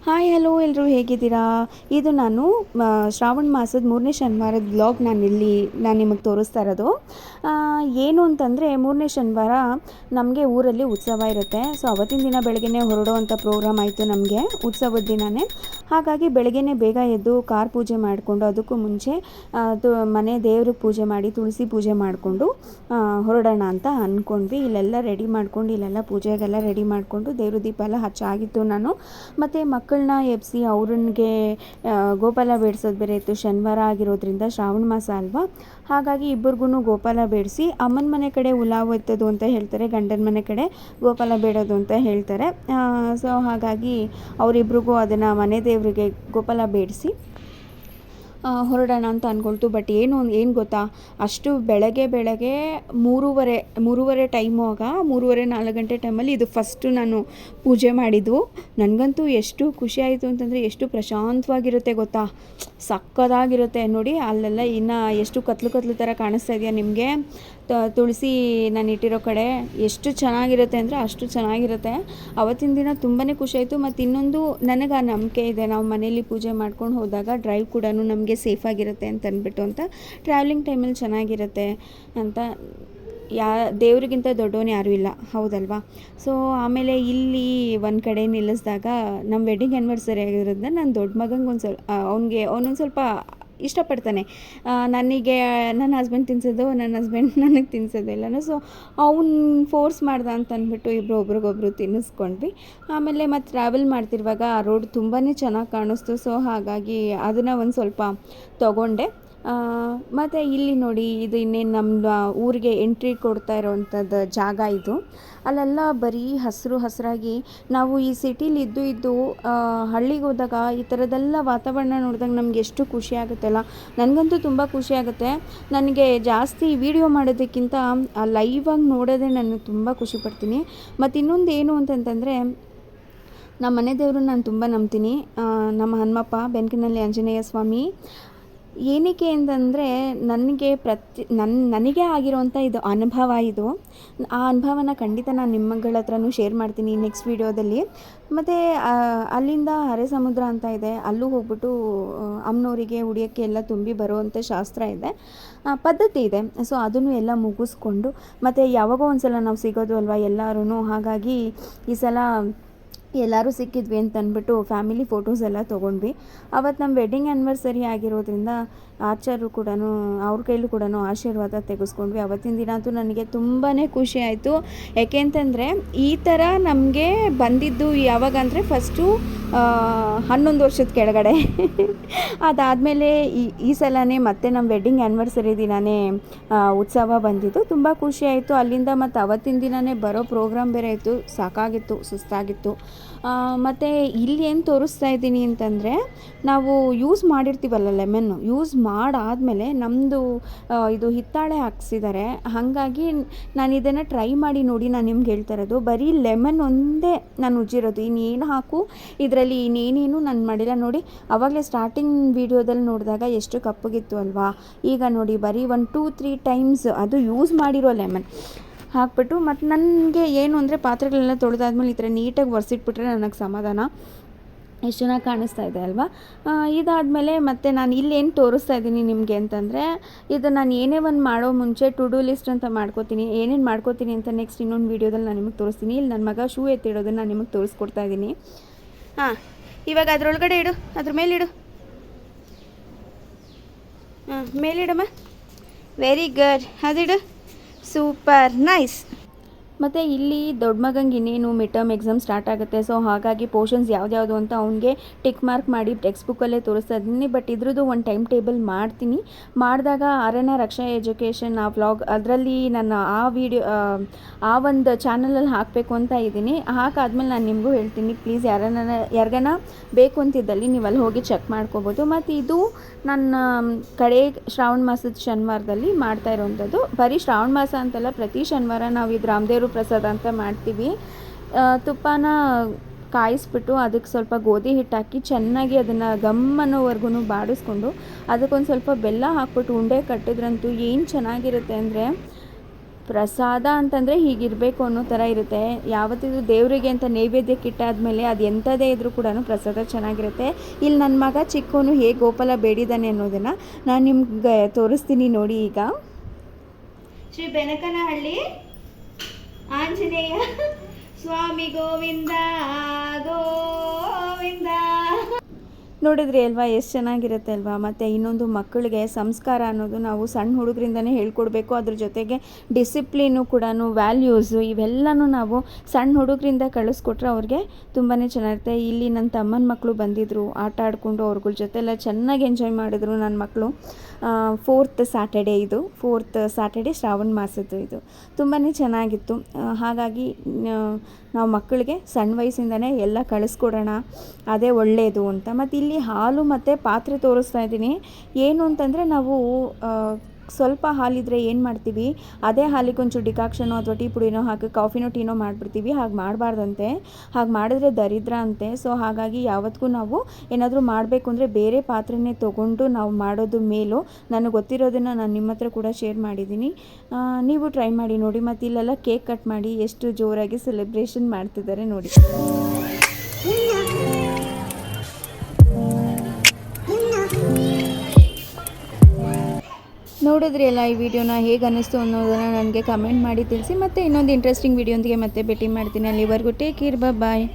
Hi hello ಎಲ್ಲರೂ ಹೇಗಿದ್ದೀರಾ? ಇದು ನಾನು ಶ್ರಾವಣ ಮಾಸದ 3ನೇ ಶನಿವಾರದ ವ್ಲಾಗ್ ನಾನು ನಿಮಗೆ ತೋರಿಸ್ತಾ ಇರೋದು. ಏನು ಅಂತಂದರೆ 3ನೇ ಶನಿವಾರ ನಮಗೆ ಊರಲ್ಲಿ ಉತ್ಸವ ಇರುತ್ತೆ. ಸೊ ಅವತ್ತಿನ ದಿನ ಬೆಳಗ್ಗೆನೇ ಹೊರಡುವಂಥ ಪ್ರೋಗ್ರಾಮ್ ಆಯಿತು ನಮಗೆ ಉತ್ಸವದ ದಿನವೇ. ಹಾಗಾಗಿ ಬೆಳಗ್ಗೆನೇ ಬೇಗ ಎದ್ದು ಕಾರ್ ಪೂಜೆ ಮಾಡಿಕೊಂಡು ಅದಕ್ಕೂ ಮುಂಚೆ ಮನೆ ದೇವ್ರಿಗೆ ಪೂಜೆ ಮಾಡಿ ತುಳಸಿ ಪೂಜೆ ಮಾಡಿಕೊಂಡು ಹೊರಡೋಣ ಅಂತ ಅಂದ್ಕೊಂಡ್ವಿ. ಇಲ್ಲೆಲ್ಲ ರೆಡಿ ಮಾಡ್ಕೊಂಡು ಇಲ್ಲೆಲ್ಲ ಪೂಜೆಗೆಲ್ಲ ರೆಡಿ ಮಾಡಿಕೊಂಡು ದೇವ್ರ ದೀಪ ಎಲ್ಲ ಹಚ್ಚಾಗಿತ್ತು ನಾನು. ಮತ್ತು ಮಕ್ಕಳನ್ನ ಎಬ್ಬಿಸಿ ಅವ್ರಿಗೆ ಗೋಪಾಲ ಬೇಡಿಸೋದು ಬೇರೆ ಇತ್ತು. ಶನಿವಾರ ಆಗಿರೋದ್ರಿಂದ ಶ್ರಾವಣ ಮಾಸ ಅಲ್ವಾ, ಹಾಗಾಗಿ ಇಬ್ಬರಿಗೂ ಗೋಪಾಲ ಬೇಡಿಸಿ ಅಮ್ಮನ ಮನೆ ಕಡೆ ಉಲಾವು ಎತ್ತೋದು ಅಂತ ಹೇಳ್ತಾರೆ, ಗಂಡನ ಮನೆ ಕಡೆ ಗೋಪಾಲ ಬೇಡೋದು ಅಂತ ಹೇಳ್ತಾರೆ. ಸೊ ಹಾಗಾಗಿ ಅವರಿಬ್ರಿಗೂ ಅದನ್ನು ಮನೆ ದೇವರಿಗೆ ಗೋಪಾಲ ಬೇಡಿಸಿ ಹೊರಡೋಣ ಅಂತ ಅಂದ್ಕೊಳ್ತು. ಬಟ್ ಏನು ಗೊತ್ತಾ, ಅಷ್ಟು ಬೆಳಗ್ಗೆ 3:30 ಟೈಮು, ಆಗ 3:30-4 ಗಂಟೆ ಟೈಮಲ್ಲಿ ಇದು ಫಸ್ಟು ನಾನು ಪೂಜೆ ಮಾಡಿದ್ದು. ನನಗಂತೂ ಎಷ್ಟು ಖುಷಿ ಆಯಿತು ಅಂತಂದರೆ, ಎಷ್ಟು ಪ್ರಶಾಂತವಾಗಿರುತ್ತೆ ಗೊತ್ತಾ, ಸಕ್ಕದಾಗಿರುತ್ತೆ ನೋಡಿ. ಅಲ್ಲೆಲ್ಲ ಇನ್ನು ಎಷ್ಟು ಕತ್ಲು ಥರ ಕಾಣಿಸ್ತಾ ಇದೆಯಾ ನಿಮಗೆ, ತುಳಸಿ ನಾನು ಇಟ್ಟಿರೋ ಕಡೆ ಎಷ್ಟು ಚೆನ್ನಾಗಿರುತ್ತೆ ಅಂದರೆ ಅಷ್ಟು ಚೆನ್ನಾಗಿರುತ್ತೆ. ಅವತ್ತಿನ ದಿನ ತುಂಬಾ ಖುಷಿಯಾಯಿತು. ಮತ್ತು ಇನ್ನೊಂದು, ನನಗೆ ಆ ನಂಬಿಕೆ ಇದೆ, ನಾವು ಮನೇಲಿ ಪೂಜೆ ಮಾಡ್ಕೊಂಡು ಹೋದಾಗ ಡ್ರೈವ್ ಕೂಡ ನಮಗೆ ಸೇಫಾಗಿರುತ್ತೆ ಅಂತ ಅಂದ್ಬಿಟ್ಟು, ಅಂತ ಟ್ರಾವೆಲಿಂಗ್ ಟೈಮಲ್ಲಿ ಚೆನ್ನಾಗಿರುತ್ತೆ ಅಂತ. ದೇವ್ರಿಗಿಂತ ದೊಡ್ಡವನು ಯಾರೂ ಇಲ್ಲ, ಹೌದಲ್ವಾ? ಸೊ ಆಮೇಲೆ ಇಲ್ಲಿ ಒಂದು ಕಡೆ ನಿಲ್ಲಿಸಿದಾಗ ನಮ್ಮ ವೆಡ್ಡಿಂಗ್ ಆ್ಯನಿವರ್ಸರಿ ಆಗಿರೋದ್ರಿಂದ ನನ್ನ ದೊಡ್ಡ ಮಗಂಗೆ ಅವನೊಂದು ಸ್ವಲ್ಪ ಇಷ್ಟಪಡ್ತಾನೆ. ನನಗೆ ನನ್ನ ಹಸ್ಬೆಂಡ್ ತಿನ್ನಿಸೋದು, ನನ್ನ ಹಸ್ಬೆಂಡ್ ನನಗೆ ತಿನ್ನಿಸೋದೆಲ್ಲನೂ. ಸೊ ಅವ್ನು ಫೋರ್ಸ್ ಮಾಡ್ದೆ ಅಂತ ಅಂದ್ಬಿಟ್ಟು ಒಬ್ರಿಗೊಬ್ರು ತಿನ್ನಿಸ್ಕೊಂಡ್ವಿ. ಆಮೇಲೆ ಮತ್ತು ಟ್ರಾವೆಲ್ ಮಾಡ್ತಿರುವಾಗ ಆ ರೋಡ್ ತುಂಬಾ ಚೆನ್ನಾಗಿ ಕಾಣಿಸ್ತು. ಸೊ ಹಾಗಾಗಿ ಅದನ್ನು ಒಂದು ಸ್ವಲ್ಪ ತೊಗೊಂಡೆ. ಮತ್ತು ಇಲ್ಲಿ ನೋಡಿ, ಇದು ಇನ್ನೇನು ನಮ್ಮ ಊರಿಗೆ ಎಂಟ್ರಿ ಕೊಡ್ತಾ ಇರೋವಂಥದ್ದು ಜಾಗ ಇದು. ಅಲ್ಲೆಲ್ಲ ಬರೀ ಹಸಿರಾಗಿ, ನಾವು ಈ ಸಿಟಿಲಿ ಇದ್ದು ಹಳ್ಳಿಗೆ ಹೋದಾಗ ಈ ಥರದ್ದೆಲ್ಲ ವಾತಾವರಣ ನೋಡಿದಾಗ ನಮ್ಗೆ ಎಷ್ಟು ಖುಷಿ ಆಗುತ್ತಲ್ಲ. ನನಗಂತೂ ತುಂಬ ಖುಷಿ ಆಗುತ್ತೆ. ನನಗೆ ಜಾಸ್ತಿ ವಿಡಿಯೋ ಮಾಡೋದಕ್ಕಿಂತ ಲೈವಾಗಿ ನೋಡೋದೇ ನಾನು ತುಂಬ ಖುಷಿ ಪಡ್ತೀನಿ. ಮತ್ತು ಇನ್ನೊಂದು ಏನು ಅಂತಂತಂದರೆ, ನಮ್ಮ ಮನೆ ದೇವರು ನಾನು ತುಂಬ ನಂಬ್ತೀನಿ, ನಮ್ಮ ಹನುಮಪ್ಪ ಬೆನಕಿನಲ್ಲಿ ಆಂಜನೇಯ ಸ್ವಾಮಿ. ಏನಕ್ಕೆ ಅಂತಂದರೆ, ನನಗೆ ಆಗಿರೋವಂಥ ಇದು ಅನುಭವ. ಆ ಅನುಭವನ ಖಂಡಿತ ನಾನು ನಿಮ್ಮಗಳ ಹತ್ರನೂ ಶೇರ್ ಮಾಡ್ತೀನಿ ನೆಕ್ಸ್ಟ್ ವೀಡಿಯೋದಲ್ಲಿ. ಮತ್ತು ಅಲ್ಲಿಂದ ಹರೆ ಸಮುದ್ರ ಅಂತ ಇದೆ, ಅಲ್ಲೂ ಹೋಗ್ಬಿಟ್ಟು ಅಮ್ಮನವರಿಗೆ ಉಡಿಯೋಕ್ಕೆ ಎಲ್ಲ ತುಂಬಿ ಬರುವಂಥ ಶಾಸ್ತ್ರ ಇದೆ, ಪದ್ಧತಿ ಇದೆ. ಸೊ ಅದನ್ನು ಎಲ್ಲ ಮುಗಿಸ್ಕೊಂಡು, ಮತ್ತು ಯಾವಾಗೋ ಒಂದು ಸಲ ನಾವು ಸಿಗೋದು ಅಲ್ವಾ ಎಲ್ಲರೂ, ಹಾಗಾಗಿ ಈ ಸಲ ಎಲ್ಲರೂ ಸಿಕ್ಕಿದ್ವಿ ಅಂತ ಅಂದ್ಬಿಟ್ಟು ಫ್ಯಾಮಿಲಿ ಫೋಟೋಸ್ ಎಲ್ಲ ತೊಗೊಂಡ್ವಿ. ಅವತ್ತು ನಮ್ಮ ವೆಡ್ಡಿಂಗ್ ಆ್ಯನಿವರ್ಸರಿ ಆಗಿರೋದ್ರಿಂದ ಆಚಾರ್ಯರು ಕೂಡ ಅವ್ರ ಕೈಲೂ ಕೂಡ ಆಶೀರ್ವಾದ ತೆಗೆಸ್ಕೊಂಡ್ವಿ. ಅವತ್ತಿನ ದಿನ ಅಂತೂ ನನಗೆ ತುಂಬಾ ಖುಷಿ ಆಯಿತು. ಯಾಕೆ ಅಂತಂದರೆ, ಈ ಥರ ನಮಗೆ ಬಂದಿದ್ದು ಯಾವಾಗ ಅಂದರೆ ಫಸ್ಟು 11 ವರ್ಷದ ಕೆಳಗಡೆ. ಅದಾದಮೇಲೆ ಈ ಸಲನೇ ಮತ್ತೆ ನಮ್ಮ ವೆಡ್ಡಿಂಗ್ ಆ್ಯನಿವರ್ಸರಿ ದಿನವೇ ಉತ್ಸವ ಬಂದಿದ್ದು. ತುಂಬ ಖುಷಿ ಆಯಿತು. ಅಲ್ಲಿಂದ ಮತ್ತು ಅವತ್ತಿನ ದಿನವೇ ಬರೋ ಪ್ರೋಗ್ರಾಮ್ ಬೇರೆ ಇತ್ತು, ಸಾಕಾಗಿತ್ತು, ಸುಸ್ತಾಗಿತ್ತು. ಮತ್ತು ಇಲ್ಲಿ ಏನು ತೋರಿಸ್ತಾ ಇದ್ದೀನಿ ಅಂತಂದರೆ, ನಾವು ಯೂಸ್ ಮಾಡಿರ್ತೀವಲ್ಲ ಲೆಮನ್ನು, ಯೂಸ್ ಮಾಡಾದಮೇಲೆ ನಮ್ಮದು ಇದು ಹಿತ್ತಾಳೆ ಹಾಕ್ಸಿದ್ದಾರೆ. ಹಾಗಾಗಿ ನಾನು ಇದನ್ನು ಟ್ರೈ ಮಾಡಿ ನೋಡಿ ನಾನು ನಿಮ್ಗೆ ಹೇಳ್ತಾ ಇರೋದು. ಬರೀ ಲೆಮನ್ ಒಂದೇ ನಾನು ಉಜ್ಜಿರೋದು, ಇನ್ನೇನು ಹಾಕು ಇದರಲ್ಲಿ ಇನ್ನೇನೇನು ನಾನು ಮಾಡಿಲ್ಲ. ನೋಡಿ, ಆವಾಗಲೇ ಸ್ಟಾರ್ಟಿಂಗ್ ವೀಡಿಯೋದಲ್ಲಿ ನೋಡಿದಾಗ ಎಷ್ಟು ಕಪ್ಪಗಿತ್ತು ಅಲ್ವಾ. ಈಗ ನೋಡಿ, ಬರೀ 1-2-3 ಟೈಮ್ಸ್ ಅದು ಯೂಸ್ ಮಾಡಿರೋ ಲೆಮನ್ ಹಾಕ್ಬಿಟ್ಟು, ಮತ್ತು ನನಗೆ ಏನು ಅಂದರೆ, ಪಾತ್ರೆಗಳೆಲ್ಲ ತೊಳೆದಾದ್ಮೇಲೆ ಈ ಥರ ನೀಟಾಗಿ ಒರೆಸಿಟ್ಬಿಟ್ರೆ ನನಗೆ ಸಮಾಧಾನ. ಎಷ್ಟು ಚೆನ್ನಾಗಿ ಕಾಣಿಸ್ತಾ ಇದೆ ಅಲ್ವಾ. ಇದಾದಮೇಲೆ ಮತ್ತು ನಾನು ಇಲ್ಲೇನು ತೋರಿಸ್ತಾ ಇದ್ದೀನಿ ನಿಮಗೆ ಅಂತಂದರೆ, ಇದು ನಾನು ಏನೇ ಒಂದು ಮಾಡೋ ಮುಂಚೆ ಟು ಡೂ ಲಿಸ್ಟ್ ಅಂತ ಮಾಡ್ಕೋತೀನಿ. ಏನೇನು ಮಾಡ್ಕೋತೀನಿ ಅಂತ ನೆಕ್ಸ್ಟ್ ಇನ್ನೊಂದು ವೀಡಿಯೋದಲ್ಲಿ ನಾನು ನಿಮಗೆ ತೋರಿಸ್ತೀನಿ. ಇಲ್ಲಿ ನನ್ನ ಮಗ ಶೂ ಎತ್ತಿಡೋದನ್ನು ನಾನು ನಿಮಗೆ ತೋರಿಸ್ಕೊಡ್ತಾ ಇದ್ದೀನಿ. ಇವಾಗ ಅದರೊಳಗಡೆ ಇಡು, ಅದ್ರ ಮೇಲಿಡು. ಮೇಲಿಡಮ್ಮ, ವೆರಿ ಗುಡ್, ಅದಿಡು, ಸೂಪರ್ ನೈಸ್. ಮತ್ತು ಇಲ್ಲಿ ದೊಡ್ಡ ಮಗಂಗೆ ಇನ್ನೇನು ಮಿಡ್ ಟರ್ಮ್ ಎಕ್ಸಾಮ್ ಸ್ಟಾರ್ಟ್ ಆಗುತ್ತೆ. ಸೊ ಹಾಗಾಗಿ ಪೋರ್ಷನ್ಸ್ ಯಾವ್ದ್ಯಾವುದು ಅಂತ ಅವ್ನಿಗೆ ಟಿಕ್ ಮಾರ್ಕ್ ಮಾಡಿ ಟೆಕ್ಸ್ಟ್ ಬುಕ್ಕಲ್ಲೇ ತೋರಿಸ್ತಾ ಇದ್ದೀನಿ. ಬಟ್ ಇದ್ರದ್ದು ಒಂದು ಟೈಮ್ ಟೇಬಲ್ ಮಾಡ್ತೀನಿ. ಮಾಡಿದಾಗ ಅರಣ್ಯ ರಕ್ಷಾ ಎಜುಕೇಷನ್ ಆ ವ್ಲಾಗ್, ಅದರಲ್ಲಿ ನಾನು ಆ ಒಂದು ಚಾನಲಲ್ಲಿ ಹಾಕಬೇಕು ಅಂತ ಇದ್ದೀನಿ. ಹಾಕಾದ್ಮೇಲೆ ನಾನು ನಿಮಗೂ ಹೇಳ್ತೀನಿ. ಪ್ಲೀಸ್ ಯಾರಿಗಾನ ಬೇಕು ಅಂತಿದ್ದಲ್ಲಿ ನೀವು ಅಲ್ಲಿ ಹೋಗಿ ಚೆಕ್ ಮಾಡ್ಕೋಬೋದು. ಮತ್ತು ಇದು ನನ್ನ ಕಡೆ ಶ್ರಾವಣ ಮಾಸದ ಶನಿವಾರದಲ್ಲಿ ಮಾಡ್ತಾ ಇರೋವಂಥದ್ದು. ಬರೀ ಶ್ರಾವಣ ಮಾಸ ಅಂತಲ್ಲ, ಪ್ರತಿ ಶನಿವಾರ ನಾವು ಇದು ರಾಮದೇವ್ರ ಪ್ರಸಾದ ಅಂತ ಮಾಡ್ತೀವಿ. ತುಪ್ಪನ ಕಾಯಿಸ್ಬಿಟ್ಟು ಅದಕ್ಕೆ ಸ್ವಲ್ಪ ಗೋಧಿ ಹಿಟ್ಟು ಹಾಕಿ ಚೆನ್ನಾಗಿ ಅದನ್ನು ಗಮ್ಮನೋವರೆಗೂ ಬಾಡಿಸ್ಕೊಂಡು ಅದಕ್ಕೊಂದು ಸ್ವಲ್ಪ ಬೆಲ್ಲ ಹಾಕ್ಬಿಟ್ಟು ಉಂಡೆ ಕಟ್ಟಿದ್ರಂತೂ ಏನು ಚೆನ್ನಾಗಿರುತ್ತೆ ಅಂದರೆ, ಪ್ರಸಾದ ಅಂತಂದರೆ ಹೀಗಿರಬೇಕು ಅನ್ನೋ ಥರ ಇರುತ್ತೆ. ಯಾವತ್ತಿದು ದೇವರಿಗೆ ಅಂತ ನೈವೇದ್ಯಕ್ಕೆ ಇಟ್ಟಾದಮೇಲೆ ಅದು ಎಂಥದೇ ಇದ್ದರೂ ಕೂಡ ಪ್ರಸಾದ ಚೆನ್ನಾಗಿರುತ್ತೆ. ಇಲ್ಲಿ ನನ್ನ ಮಗ ಚಿಕ್ಕವನು ಹೇಗೆ ಗೋಪಾಲ ಬೇಡಿದ್ದಾನೆ ಅನ್ನೋದನ್ನು ನಾನು ನಿಮ್ಗೆ ತೋರಿಸ್ತೀನಿ ನೋಡಿ. ಈಗ ಶ್ರೀ ಬೆನಕನಹಳ್ಳಿ ಆಂಜನೇಯ ಸ್ವಾಮಿ ಗೋವಿಂದ ಗೋವಿಂದ. ನೋಡಿದ್ರಿ ಅಲ್ವಾ ಎಷ್ಟು ಚೆನ್ನಾಗಿರುತ್ತೆ ಅಲ್ವಾ. ಮತ್ತು ಇನ್ನೊಂದು ಮಕ್ಕಳಿಗೆ ಸಂಸ್ಕಾರ ಅನ್ನೋದು ನಾವು ಸಣ್ಣ ಹುಡುಗರಿಂದನೇ ಹೇಳ್ಕೊಡ್ಬೇಕು. ಅದ್ರ ಜೊತೆಗೆ ಡಿಸಿಪ್ಲಿನು ಕೂಡ, ವ್ಯಾಲ್ಯೂಸು ಇವೆಲ್ಲನೂ ನಾವು ಸಣ್ಣ ಹುಡುಗರಿಂದ ಕಳಿಸ್ಕೊಟ್ರೆ ಅವ್ರಿಗೆ ತುಂಬಾ ಚೆನ್ನಾಗಿರುತ್ತೆ. ಇಲ್ಲಿ ನನ್ನ ತಮ್ಮನ ಮಕ್ಕಳು ಬಂದಿದ್ದರು, ಆಟ ಆಡಿಕೊಂಡು ಅವ್ರಗಳ ಜೊತೆ ಎಲ್ಲ ಚೆನ್ನಾಗಿ ಎಂಜಾಯ್ ಮಾಡಿದ್ರು ನನ್ನ ಮಕ್ಕಳು. 4th ಸ್ಯಾಟರ್ಡೇ ಇದು, 4th ಸ್ಯಾಟರ್ಡೇ ಶ್ರಾವಣ ಮಾಸದ್ದು ಇದು ತುಂಬಾ ಚೆನ್ನಾಗಿತ್ತು. ಹಾಗಾಗಿ ನಾವು ಮಕ್ಕಳಿಗೆ ಸಣ್ಣ ವಯಸ್ಸಿಂದನೇ ಎಲ್ಲ ಕಳಿಸ್ಕೊಡೋಣ, ಅದೇ ಒಳ್ಳೆಯದು ಅಂತ. ಮತ್ತು ಇಲ್ಲಿ ಹಾಲು ಮತ್ತು ಪಾತ್ರೆ ತೋರಿಸ್ತಾ ಇದ್ದೀನಿ. ಏನು ಅಂತಂದರೆ ನಾವು ಸ್ವಲ್ಪ ಹಾಲಿದ್ರೆ ಏನು ಮಾಡ್ತೀವಿ, ಅದೇ ಹಾಲಿಗೆ ಒಂಚೂರು ಡಿಕಾಕ್ಷನೋ ಅಥವಾ ಟೀ ಪುಡಿನೋ ಹಾಕಿ ಕಾಫಿನೋ ಟೀನೋ ಮಾಡಿಬಿಡ್ತೀವಿ. ಹಾಗೆ ಮಾಡಬಾರ್ದಂತೆ, ಹಾಗೆ ಮಾಡಿದ್ರೆ ದರಿದ್ರ ಅಂತೆ. ಸೊ ಹಾಗಾಗಿ ಯಾವತ್ತಿಗೂ ನಾವು ಏನಾದರೂ ಮಾಡಬೇಕು ಅಂದರೆ ಬೇರೆ ಪಾತ್ರೆನೇ ತೊಗೊಂಡು ನಾವು ಮಾಡೋದು ಮೇಲು. ನನಗೆ ಗೊತ್ತಿರೋದನ್ನು ನಾನು ನಿಮ್ಮ ಹತ್ರ ಕೂಡ ಶೇರ್ ಮಾಡಿದ್ದೀನಿ, ನೀವು ಟ್ರೈ ಮಾಡಿ ನೋಡಿ. ಮತ್ತು ಇಲ್ಲೆಲ್ಲ ಕೇಕ್ ಕಟ್ ಮಾಡಿ ಎಷ್ಟು ಜೋರಾಗಿ ಸೆಲೆಬ್ರೇಷನ್ ಮಾಡ್ತಿದ್ದಾರೆ ನೋಡಿ. ನೋಡಿದ್ರಿ ಅಲ್ಲ ಈ ವಿಡಿಯೋನ, ಹೇಗೆ ಅನ್ನಿಸ್ತು ಅನ್ನೋದನ್ನು ನನಗೆ ಕಮೆಂಟ್ ಮಾಡಿ ತಿಳಿಸಿ. ಮತ್ತು ಇನ್ನೊಂದು ಇಂಟ್ರೆಸ್ಟಿಂಗ್ ವಿಡಿಯೋಂದಿಗೆ ಮತ್ತೆ ಭೇಟಿ ಮಾಡ್ತೀನಿ. ಅಲ್ಲಿವರೆಗೂ ಟೇಕ್ ಕೇರ್, ಬಾಯ್.